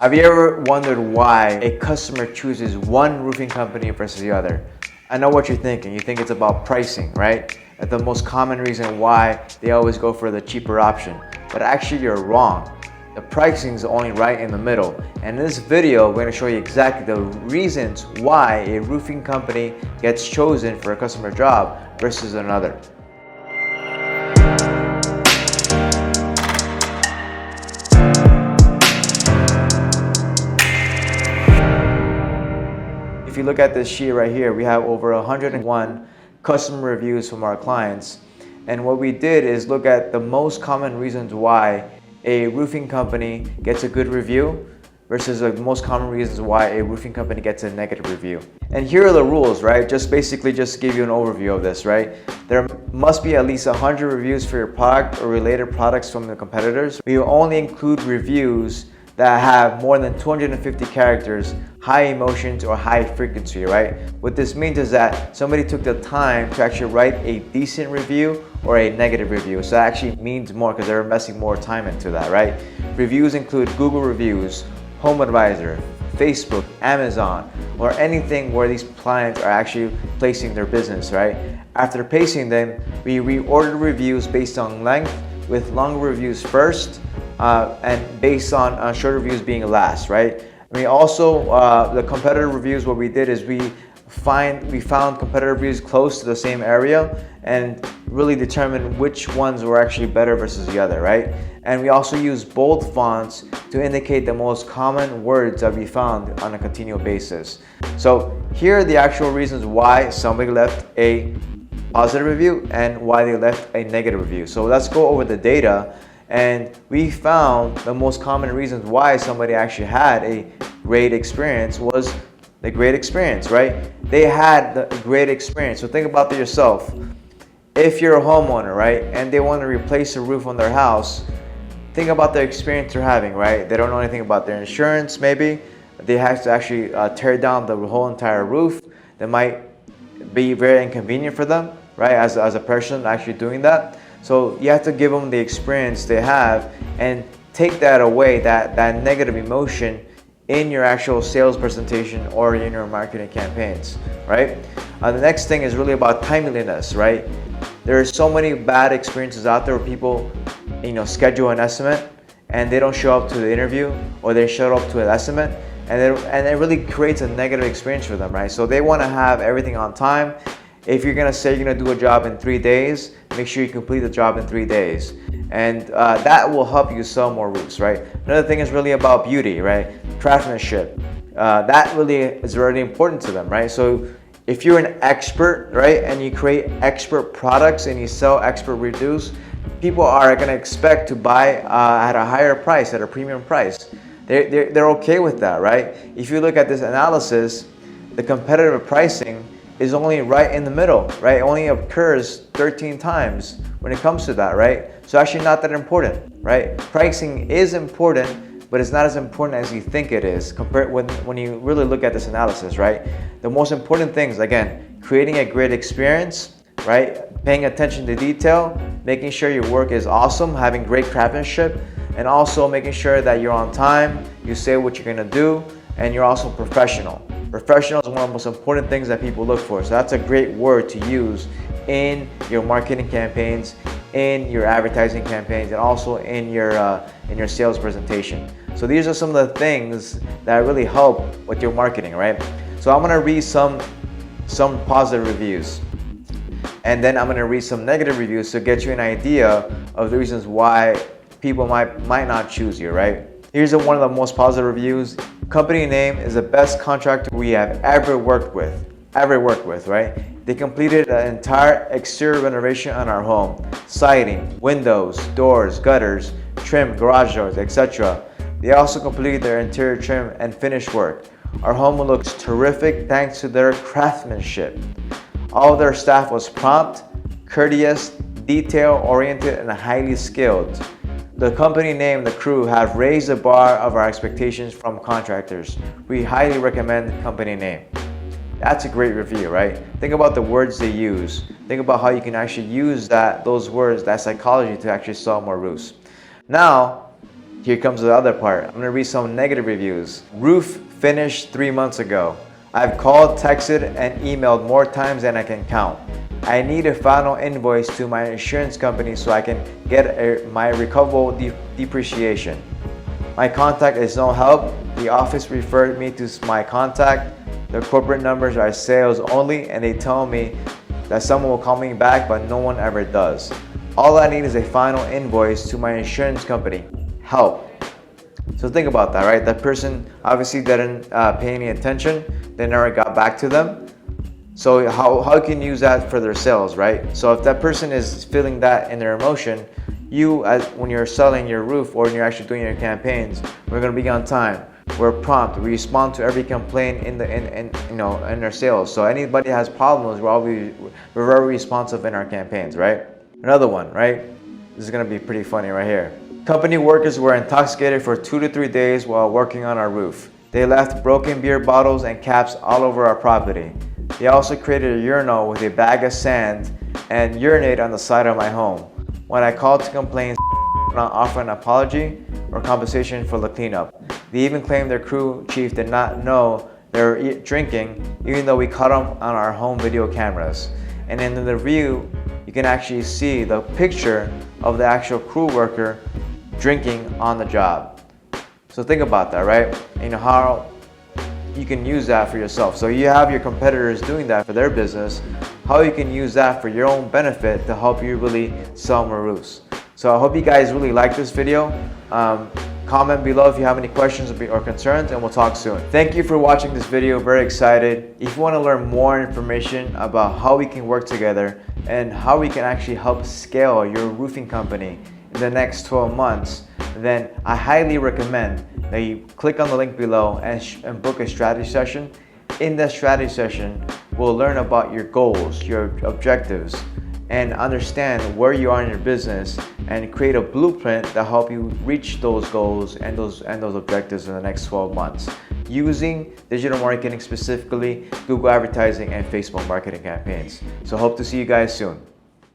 Have you ever wondered why a customer chooses one roofing company versus the other? I know what you're thinking. You think it's about pricing, right? That's the most common reason why they always go for the cheaper option. But actually you're wrong. The pricing is only right in the middle. And in this video, we're going to show you exactly the reasons why a roofing company gets chosen for a customer job versus another. If you look at this sheet right here, we have over 101 customer reviews from our clients. And what we did is look at the most common reasons why a roofing company gets a good review versus the most common reasons why a roofing company gets a negative review. And here are the rules, right? Just give you an overview of this, right? There must be at least 100 reviews for your product or related products from the competitors. We will only include reviews that have more than 250 characters, high emotions, or high frequency, right? What this means is that somebody took the time to actually write a decent review or a negative review. So that actually means more because they're investing more time into that, right? Reviews include Google reviews, Home Advisor, Facebook, Amazon, or anything where these clients are actually placing their business, right? After placing them, we reorder reviews based on length, with longer reviews first, and based on short reviews being last, right? I mean, also the competitor reviews, what we did is we found competitor reviews close to the same area and really determined which ones were actually better versus the other, right? And we also use bold fonts to indicate the most common words that we found on a continual basis. So here are the actual reasons why somebody left a positive review and why they left a negative review. So let's go over the data. And we found the most common reasons why somebody actually had a great experience was the great experience, right? They had the great experience. So think about it yourself. If you're a homeowner, right, and they want to replace the roof on their house, think about the experience they're having, right? They don't know anything about their insurance, maybe. They have to actually tear down the whole entire roof. That might be very inconvenient for them, right, as a person actually doing that. So you have to give them the experience they have and take that away, that negative emotion in your actual sales presentation or in your marketing campaigns, right? The next thing is really about timeliness, right? There are so many bad experiences out there where people, schedule an estimate and they don't show up to the interview, or they show up to an estimate, and it really creates a negative experience for them, right? So they want to have everything on time. If you're gonna say you're gonna do a job in 3 days, make sure you complete the job in 3 days. And that will help you sell more roofs, right? Another thing is really about beauty, right? Craftsmanship. That really is really important to them, right? So if you're an expert, right, and you create expert products and you sell expert reviews, people are gonna expect to buy at a higher price, at a premium price. They're okay with that, right? If you look at this analysis, the competitive pricing is only right in the middle, right? It only occurs 13 times when it comes to that, right? So actually not that important, right? Pricing is important, but it's not as important as you think it is compared when you really look at this analysis, right? The most important things, again, creating a great experience, right? Paying attention to detail, making sure your work is awesome, having great craftsmanship, and also making sure that you're on time, you say what you're gonna do, and you're also professional. Professional is one of the most important things that people look for. So that's a great word to use in your marketing campaigns, in your advertising campaigns, and also in your sales presentation. So these are some of the things that really help with your marketing, right? So I'm gonna read some positive reviews, and then I'm gonna read some negative reviews to get you an idea of the reasons why people might not choose you, right? Here's one of the most positive reviews. Company name is the best contractor we have ever worked with, right? They completed an entire exterior renovation on our home. Siding, windows, doors, gutters, trim, garage doors, etc. They also completed their interior trim and finish work. Our home looks terrific thanks to their craftsmanship. All of their staff was prompt, courteous, detail-oriented, and highly skilled. The company name and the crew have raised the bar of our expectations from contractors. We highly recommend the company name. That's a great review, right? Think about the words they use. Think about how you can actually use those words, that psychology, to actually sell more roofs. Now, Here comes the other part. I'm gonna read some negative reviews. Roof finished 3 months ago. I've called, texted, and emailed more times than I can count. I need a final invoice to my insurance company so I can get my recoverable depreciation. My contact is no help. The office referred me to my contact. The corporate numbers are sales only, and they tell me that someone will call me back, but no one ever does. All I need is a final invoice to my insurance company. Help. So think about that, right? That person obviously didn't pay any attention. They never got back to them. So how can you use that for their sales, right? So if that person is feeling that in their emotion, when you're selling your roof or when you're actually doing your campaigns, we're gonna be on time. We're prompt. We respond to every complaint in our sales. So anybody has problems, we're very responsive in our campaigns, right? Another one, right? This is gonna be pretty funny right here. Company workers were intoxicated for 2 to 3 days while working on our roof. They left broken beer bottles and caps all over our property. They also created a urinal with a bag of sand and urinated on the side of my home. When I called to complain, not offer an apology or compensation for the cleanup. They even claimed their crew chief did not know they were drinking, even though we caught them on our home video cameras. And in the review, you can actually see the picture of the actual crew worker drinking on the job. So think about that, right? How you can use that for yourself. So you have your competitors doing that for their business, how you can use that for your own benefit to help you really sell more roofs. So I hope you guys really like this video. Comment below if you have any questions or concerns, and we'll talk soon. Thank you for watching this video. Very excited. If you want to learn more information about how we can work together and how we can actually help scale your roofing company in the next 12 months, then I highly recommend that you click on the link below and book a strategy session. In that strategy session, we'll learn about your goals, your objectives, and understand where you are in your business and create a blueprint that help you reach those goals and those objectives in the next 12 months using digital marketing, specifically Google advertising and Facebook marketing campaigns. So hope to see you guys soon.